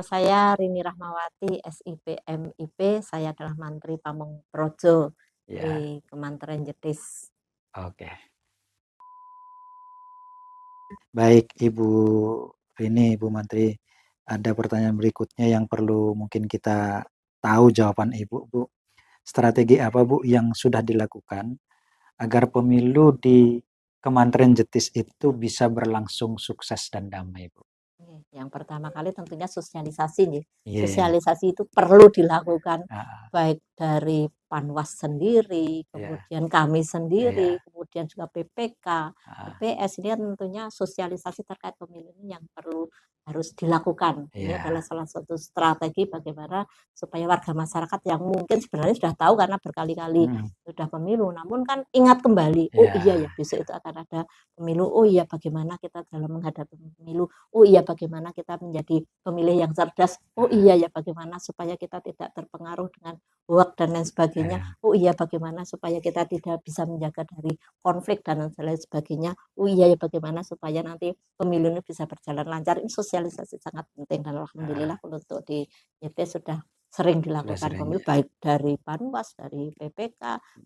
Nama saya Rini Rahmawati, SIP MIP. Saya adalah Mantri Pamong Projo di Ya, Kementerian Jetis. oke. Baik, Ibu Rini, Ibu Mantri, ada pertanyaan berikutnya yang perlu mungkin kita tahu jawaban Ibu, Bu. Strategi apa, Bu, yang sudah dilakukan agar pemilu di Kementerian Jetis itu bisa berlangsung sukses dan damai, Bu? Yang pertama kali tentunya sosialisasi nih. Iya, Sosialisasi itu perlu dilakukan ah, baik dari Panwas sendiri, iya, kemudian kami sendiri, iya, kemudian juga PPK, ah, PPS. Ini kan tentunya sosialisasi terkait pemilu ini yang perlu harus dilakukan. Ini adalah iya, salah satu strategi bagaimana supaya warga masyarakat yang mungkin sebenarnya sudah tahu karena berkali-kali sudah pemilu, namun kan ingat kembali, oh iya ya iya, besok itu akan ada pemilu, oh iya bagaimana kita dalam menghadapi pemilu, oh iya bagaimana kita menjadi pemilih yang cerdas, oh ah, iya ya bagaimana supaya kita tidak terpengaruh dengan hoax dan lain sebagainya, iya, oh iya bagaimana supaya kita tidak bisa menjaga dari konflik dan lain sebagainya, oh iya ya bagaimana supaya nanti pemilu ini bisa berjalan lancar. Ini sosialisasi sangat penting dan alhamdulillah ah, untuk di YT sudah sering sudah dilakukan sering pemilu ya. baik dari Panwas, dari PPK,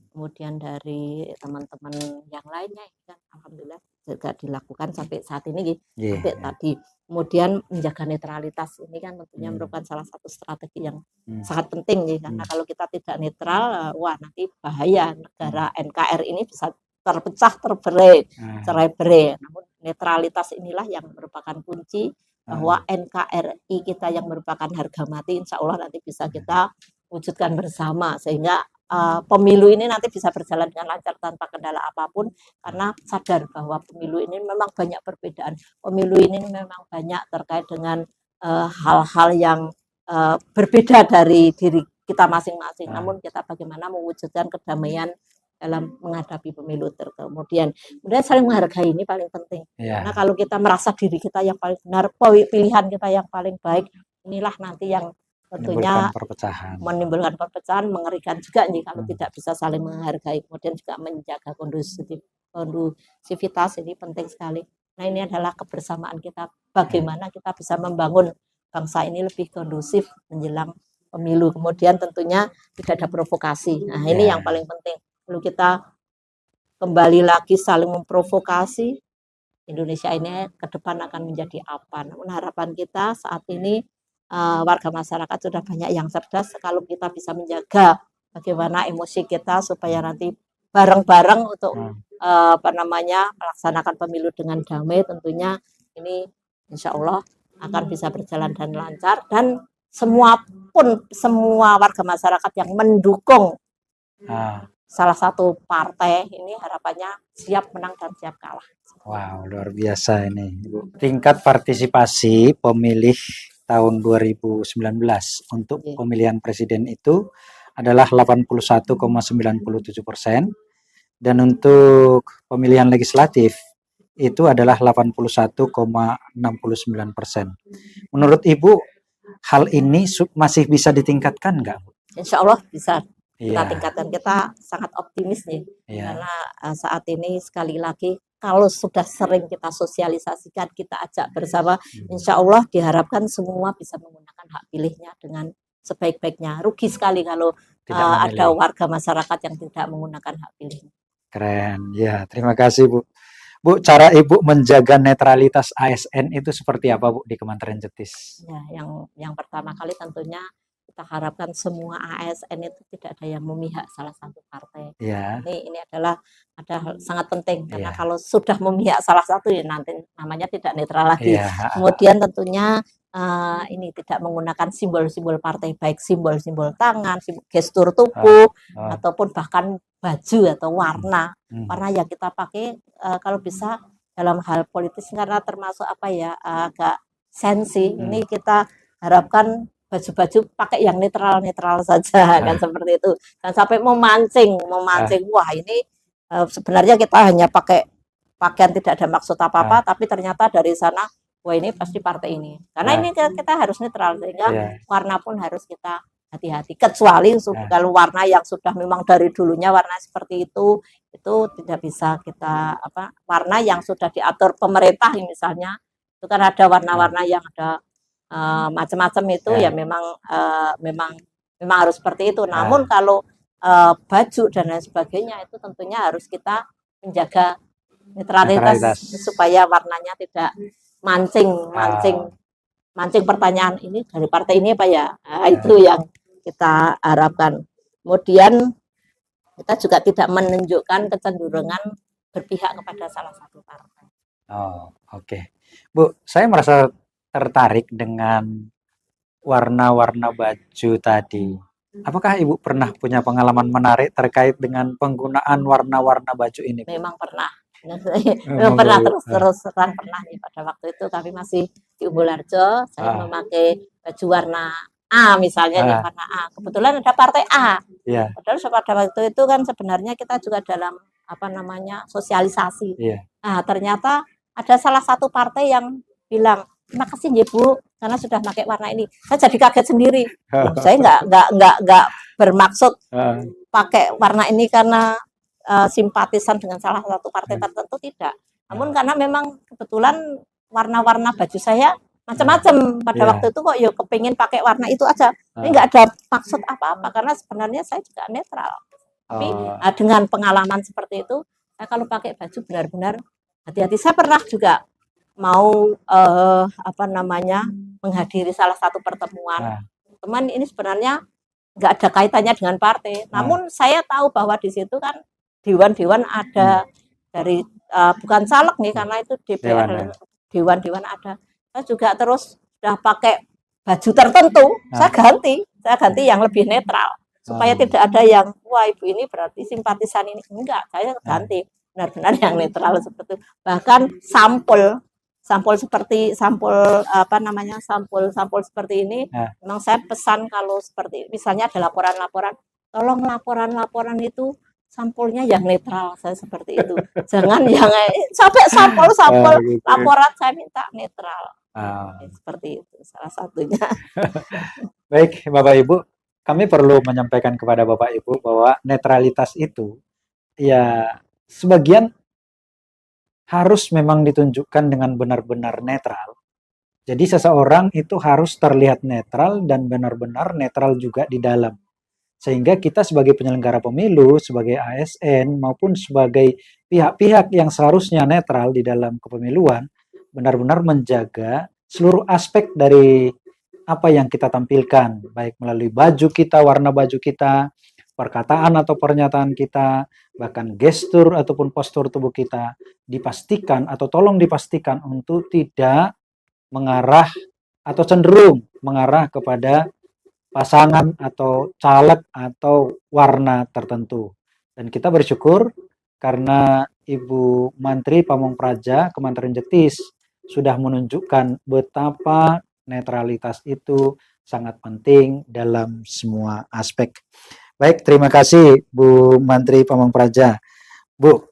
kemudian dari teman-teman yang lainnya, kan alhamdulillah juga dilakukan sampai saat ini, Iya, sampai iya. tadi. Kemudian menjaga netralitas ini kan tentunya Hmm, merupakan salah satu strategi yang hmm, sangat penting nih, karena hmm, kalau kita tidak netral, wah nanti bahaya hmm. negara NKRI ini bisa terpecah, terberai, Ah, cerai-berai. Namun netralitas inilah yang merupakan kunci bahwa ah, NKRI kita yang merupakan harga mati, insya Allah nanti bisa kita wujudkan bersama sehingga pemilu ini nanti bisa berjalan dengan lancar tanpa kendala apapun, karena sadar bahwa pemilu ini memang banyak perbedaan. Pemilu ini memang banyak terkait dengan hal-hal yang berbeda dari diri kita masing-masing. ah, Namun kita bagaimana mewujudkan kedamaian dalam menghadapi pemilu. Kemudian saling menghargai ini paling penting. Karena ya, kalau kita merasa diri kita yang paling benar, pilihan kita yang paling baik, inilah nanti yang menimbulkan tentunya perpecahan. menimbulkan perpecahan, mengerikan juga nih kalau Hmm, tidak bisa saling menghargai, kemudian juga menjaga kondusivitas ini penting sekali. Nah ini adalah kebersamaan kita, ya, bagaimana kita bisa membangun bangsa ini lebih kondusif menjelang pemilu. Kemudian tentunya tidak ada provokasi. Nah ini yang ya, paling penting. Lalu kita kembali lagi saling memprovokasi, Indonesia ini ke depan akan menjadi apa. Namun harapan kita saat ini warga masyarakat sudah banyak yang cerdas, kalau kita bisa menjaga bagaimana emosi kita supaya nanti bareng-bareng untuk hmm, melaksanakan pemilu dengan damai, tentunya ini insya Allah akan bisa berjalan dan lancar, dan semua warga masyarakat yang mendukung ah, salah satu partai ini harapannya siap menang dan siap kalah. wow, luar biasa ini, Ibu. Tingkat partisipasi pemilih tahun 2019 untuk Oke. pemilihan presiden itu adalah 81,97% dan untuk pemilihan legislatif itu adalah 81,69%. Menurut Ibu, hal ini masih bisa ditingkatkan nggak, Bu? Insya Allah bisa kita Iya, tingkatkan. Kita sangat optimis nih, iya, karena saat ini sekali lagi kalau sudah sering kita sosialisasikan, kita ajak bersama, insya Allah diharapkan semua bisa menggunakan hak pilihnya dengan sebaik-baiknya. Rugi sekali kalau tidak ada memilih. warga masyarakat yang tidak menggunakan hak pilihnya. Keren. Ya, terima kasih, Bu. Bu, cara Ibu menjaga netralitas ASN itu seperti apa, Bu, di Kementerian Jetis? Ya, yang pertama kali tentunya kita harapkan semua ASN itu tidak ada yang memihak salah satu partai. Ya, Ini adalah sangat penting, karena iya, kalau sudah memihak salah satu ya nanti namanya tidak netral lagi. iya, Kemudian tentunya ini tidak menggunakan simbol-simbol partai, baik simbol-simbol tangan, gestur ah, tubuh, ah, ataupun bahkan baju atau hmm, warna. hmm, Warna yang kita pakai kalau bisa dalam hal politis, karena termasuk apa ya, agak sensi. hmm, Ini kita harapkan baju-baju pakai yang netral-netral saja kan ah, seperti itu. Dan sampai memancing, ah, memancing. Wah, ini sebenarnya kita hanya pakai pakaian tidak ada maksud ah, apa-apa, tapi ternyata dari sana wah ini pasti partai ini. Karena ah, ini kita harus netral, sehingga ya, warna pun harus kita hati-hati. Kecuali ah, kalau warna yang sudah memang dari dulunya warna seperti itu tidak bisa kita warna yang sudah diatur pemerintah misalnya, itu kan ada ah, warna-warna yang ada macam-macam itu Ya. ya memang harus seperti itu. Ah. Namun kalau baju dan lain sebagainya itu tentunya harus kita menjaga netralitas supaya warnanya tidak mancing pertanyaan ini dari partai ini apa ya. Itu yang kita harapkan. Kemudian kita juga tidak menunjukkan kecenderungan berpihak kepada salah satu partai. Oh, oke. Bu, saya merasa tertarik dengan warna-warna baju tadi. Apakah Ibu pernah punya pengalaman menarik terkait dengan penggunaan warna-warna baju ini, Bu? Memang pernah. Memang Pernah Bu. terus terang pernah nih pada waktu itu kami masih di Umbul-Harjo, saya memakai baju warna A misalnya nih, warna A. Kebetulan ada partai A. Iya. Padahal pada waktu itu kan sebenarnya kita juga dalam sosialisasi. Nah, ternyata ada salah satu partai yang bilang, terima kasih ya Bu, karena sudah pakai warna ini. Saya jadi kaget sendiri. Saya nggak bermaksud pakai warna ini karena simpatisan dengan salah satu partai tertentu, tidak. Namun karena memang kebetulan warna-warna baju saya macam-macam pada waktu itu, kok kepingin pakai warna itu aja. Ini nggak ada maksud apa-apa karena sebenarnya saya juga netral. Tapi dengan pengalaman seperti itu, saya kalau pakai baju benar-benar hati-hati. Saya pernah juga mau menghadiri salah satu pertemuan. Teman ini sebenarnya nggak ada kaitannya dengan partai. Namun saya tahu bahwa di situ kan dewan-dewan ada dari bukan caleg nih karena itu DPR, dewan-dewan ada. Saya juga terus sudah pakai baju tertentu, saya ganti yang lebih netral supaya tidak ada yang wah ibu ini berarti simpatisan ini. Enggak, saya ganti benar-benar yang netral seperti itu. Bahkan sampul seperti sampul seperti ini memang saya pesan kalau seperti misalnya ada laporan-laporan, tolong laporan itu sampulnya yang netral, saya seperti itu. Jangan yang sampai sampul laporan saya minta netral. Seperti itu salah satunya. Baik, Bapak Ibu, kami perlu menyampaikan kepada Bapak Ibu bahwa netralitas itu ya sebagian harus memang ditunjukkan dengan benar-benar netral. Jadi seseorang itu harus terlihat netral dan benar-benar netral juga di dalam. Sehingga kita sebagai penyelenggara pemilu, sebagai ASN maupun sebagai pihak-pihak yang seharusnya netral di dalam kepemiluan, benar-benar menjaga seluruh aspek dari apa yang kita tampilkan, baik melalui baju kita, warna baju kita, perkataan atau pernyataan kita, bahkan gestur ataupun postur tubuh kita, dipastikan atau tolong dipastikan untuk tidak mengarah atau cenderung mengarah kepada pasangan atau caleg atau warna tertentu. Dan kita bersyukur karena Ibu Mantri Pamongpraja Kementerian Jetis sudah menunjukkan betapa netralitas itu sangat penting dalam semua aspek. Baik, terima kasih Bu Mantri Pamongpraja. Bu,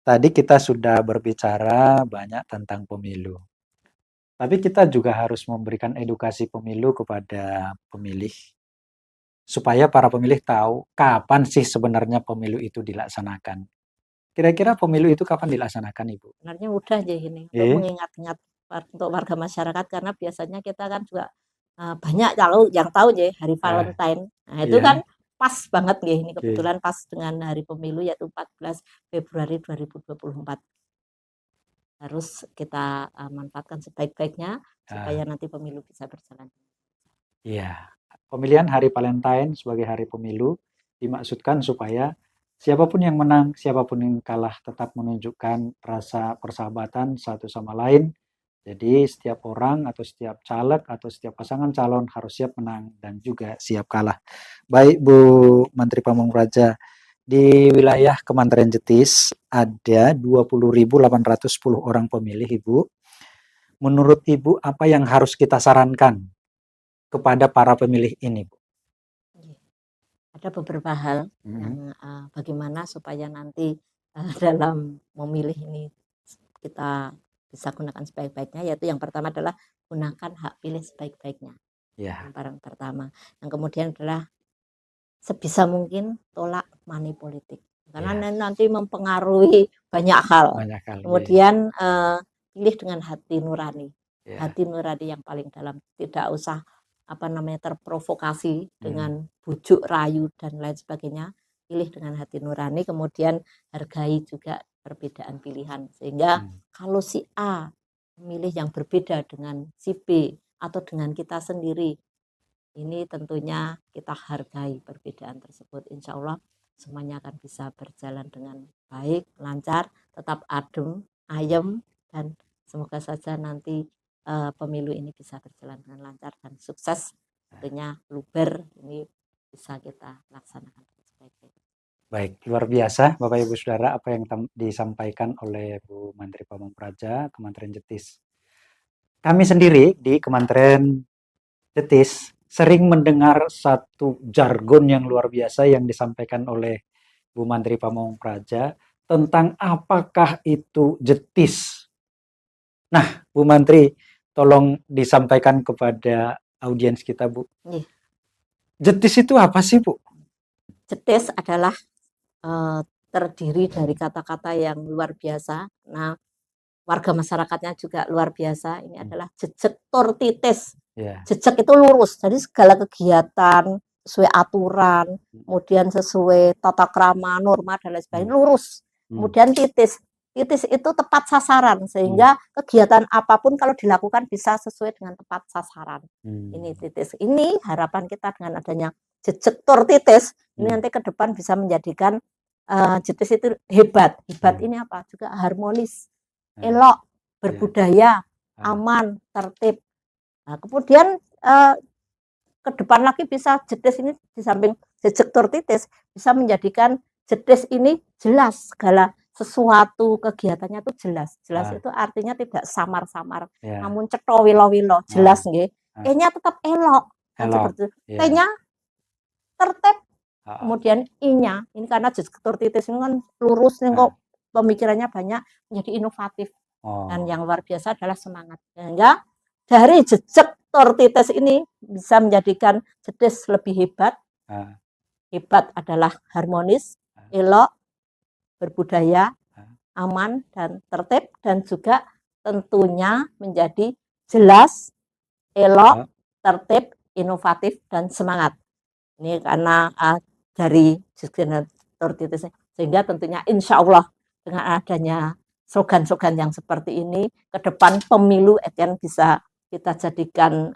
tadi kita sudah berbicara banyak tentang pemilu. Tapi kita juga harus memberikan edukasi pemilu kepada pemilih. Supaya para pemilih tahu kapan sih sebenarnya pemilu itu dilaksanakan. Kira-kira pemilu itu kapan dilaksanakan, Ibu? Sebenarnya mudah aja ini untuk mengingat-ingat untuk warga masyarakat karena biasanya kita kan juga banyak yang tahu ya hari Valentine. Nah, itu kan pas banget ya ini kebetulan pas dengan hari pemilu yaitu 14 Februari 2024. Harus kita manfaatkan sebaik-baiknya supaya nanti pemilu bisa berjalan. Iya, pemilihan hari Valentine sebagai hari pemilu dimaksudkan supaya siapapun yang menang, siapapun yang kalah tetap menunjukkan rasa persahabatan satu sama lain. Jadi setiap orang atau setiap caleg atau setiap pasangan calon harus siap menang dan juga siap kalah. Baik Bu Menteri Pamongpraja, di wilayah Kementerian Jetis ada 20.810 orang pemilih, Ibu. Menurut Ibu apa yang harus kita sarankan kepada para pemilih ini, Bu? Ada beberapa hal yang bagaimana supaya nanti dalam memilih ini kita bisa gunakan sebaik-baiknya, yaitu yang pertama adalah gunakan hak pilih sebaik-baiknya. Yang pertama. Yang kemudian adalah sebisa mungkin tolak money politik karena nanti mempengaruhi banyak hal. Kemudian pilih dengan hati nurani. Ya. hati nurani yang paling dalam, tidak usah terprovokasi dengan bujuk rayu dan lain sebagainya. Pilih dengan hati nurani, kemudian hargai juga perbedaan pilihan, sehingga kalau si A memilih yang berbeda dengan si B atau dengan kita sendiri, ini tentunya kita hargai perbedaan tersebut. Insya Allah semuanya akan bisa berjalan dengan baik, lancar, tetap adem, ayem, dan semoga saja nanti pemilu ini bisa berjalan dengan lancar dan sukses. Tentunya luber ini bisa kita laksanakan sebaik-baik. Baik, luar biasa Bapak Ibu Saudara apa yang disampaikan oleh Bu Menteri Pamungpraja, Kementerian Jetis. Kami sendiri di Kementerian Jetis sering mendengar satu jargon yang luar biasa yang disampaikan oleh Bu Menteri Pamungpraja tentang apakah itu jetis. Nah, Bu Menteri, tolong disampaikan kepada audiens kita, Bu. Jetis itu apa sih, Bu? Jetis adalah terdiri dari kata-kata yang luar biasa. Nah, warga masyarakatnya juga luar biasa. Ini adalah jejak tur titis. Jejak itu lurus. Jadi segala kegiatan sesuai aturan, kemudian sesuai tata krama, norma dan lain sebagainya lurus. Kemudian titis. Titis itu tepat sasaran, sehingga kegiatan apapun kalau dilakukan bisa sesuai dengan tepat sasaran. Ini titis. Ini harapan kita dengan adanya jejak tur titis, ini nanti ke depan bisa menjadikan jetis itu hebat. Hebat ini apa? Juga harmonis, elok, berbudaya, aman, tertib. Nah, kemudian ke depan lagi bisa jetis ini di samping jejak tur titis bisa menjadikan jetis ini jelas, segala sesuatu kegiatannya itu jelas. Jelas itu artinya tidak samar-samar, namun cetha wilo-wilo, jelas nggih. E-nya tetap elok. Seperti T-nya tertib. Kemudian I-nya, ini karena jejak tur titis ini kan lurus nih kok pemikirannya banyak, menjadi inovatif. Dan yang luar biasa adalah semangat. Sehingga dari jejak tur titis ini bisa menjadikan jetis lebih hebat. Hebat adalah harmonis, elok, berbudaya, aman, dan tertib, dan juga tentunya menjadi jelas, elok, tertib, inovatif, dan semangat. Ini karena dari jejak tur titis, sehingga tentunya insya Allah dengan adanya slogan-slogan yang seperti ini, ke depan pemilu akan bisa kita jadikan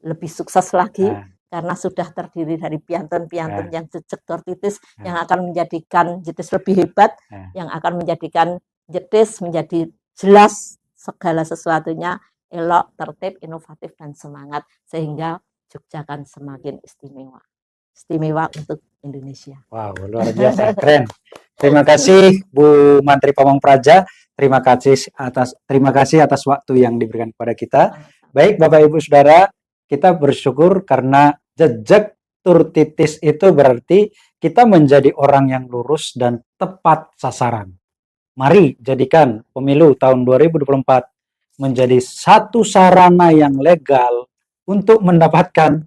lebih sukses lagi. Karena sudah terdiri dari piantun-piantun yang jejak tur titis yang akan menjadikan jetis lebih hebat, yang akan menjadikan jetis menjadi jelas segala sesuatunya, elok, tertib, inovatif, dan semangat, sehingga Jogja akan semakin istimewa. Istimewa untuk Indonesia. Wow, luar biasa, keren. Terima kasih Bu Menteri Pamungpraja. Terima kasih atas waktu yang diberikan kepada kita. Baik Bapak Ibu Saudara, kita bersyukur karena jejak tur titis itu berarti kita menjadi orang yang lurus dan tepat sasaran. Mari jadikan pemilu tahun 2024 menjadi satu sarana yang legal untuk mendapatkan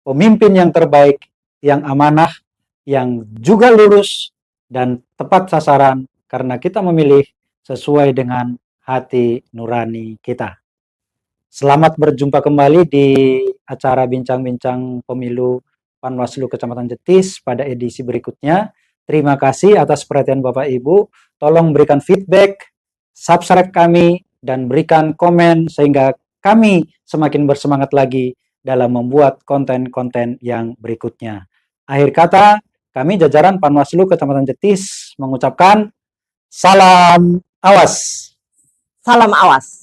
pemimpin yang terbaik, yang amanah, yang juga lurus dan tepat sasaran karena kita memilih sesuai dengan hati nurani kita. Selamat berjumpa kembali di acara Bincang-Bincang Pemilu Panwaslu Kecamatan Jetis pada edisi berikutnya. Terima kasih atas perhatian Bapak Ibu. Tolong berikan feedback, subscribe kami, dan berikan komen sehingga kami semakin bersemangat lagi dalam membuat konten-konten yang berikutnya. Akhir kata, kami jajaran Panwaslu Kecamatan Jetis mengucapkan salam awas. Salam awas.